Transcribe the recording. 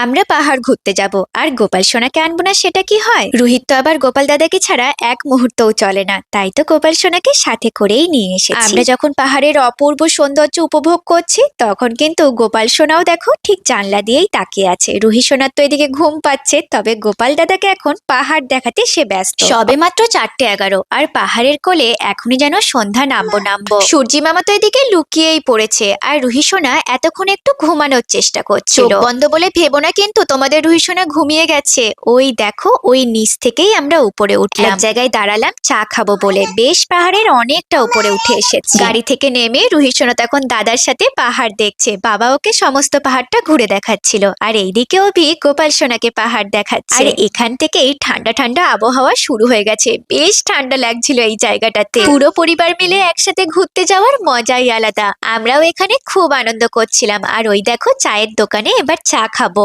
আমরা পাহাড় ঘুরতে যাব আর গোপাল সোনাকে আনবো না সেটা কি হয়? রোহিত তো আবার গোপাল দাদাকে ছাড়া এক মুহূর্তও চলে না, তাই তো গোপাল সোনাকে সাথে করেই নিয়ে এসেছি। আমরা যখন পাহাড়ের অপূর্ব সৌন্দর্য উপভোগ করছি তখন কিন্তু গোপাল সোনাও দেখো ঠিক জানলা দিয়েই তাকিয়ে আছে। রুহি সোনার তো এদিকে ঘুম পাচ্ছে, তবে গোপাল দাদাকে এখন পাহাড় দেখাতে সে ব্যস্ত। সবে মাত্র 4:11 আর পাহাড়ের কোলে এখনই যেন সন্ধ্যা নামবো নামবো। সূর্যি মামা তো এদিকে লুকিয়েই পড়েছে আর রুহি সোনা এতক্ষণ একটু ঘুমানোর চেষ্টা করছিল। চোখ বন্ধ বলে ভেবো না কিন্তু তোমাদের রুহি সোনা ঘুমিয়ে গেছে। ওই দেখো ওই নিচ থেকেই আমরা উপরে উঠলাম, এক জায়গায় দাঁড়ালাম চা খাবো বলে। বেশ পাহাড়ের অনেকটা উপরে উঠে এসেছে। গাড়ি থেকে নেমে রুহি সোনা তখন দাদার সাথে পাহাড় দেখছে, বাবা ওকে সমস্ত পাহাড়টা ঘুরে দেখাচ্ছিল আর এইদিকে অভি গোপাল সোনাকে পাহাড় দেখাচ্ছে। আর এখান থেকেই ঠান্ডা ঠান্ডা আবহাওয়া শুরু হয়ে গেছে, বেশ ঠান্ডা লাগছিল এই জায়গাটাতে। পুরো পরিবার মিলে একসাথে ঘুরতে যাওয়ার মজাই আলাদা। আমরাও এখানে খুব আনন্দ করছিলাম আর ওই দেখো চায়ের দোকানে এবার চা খাবো।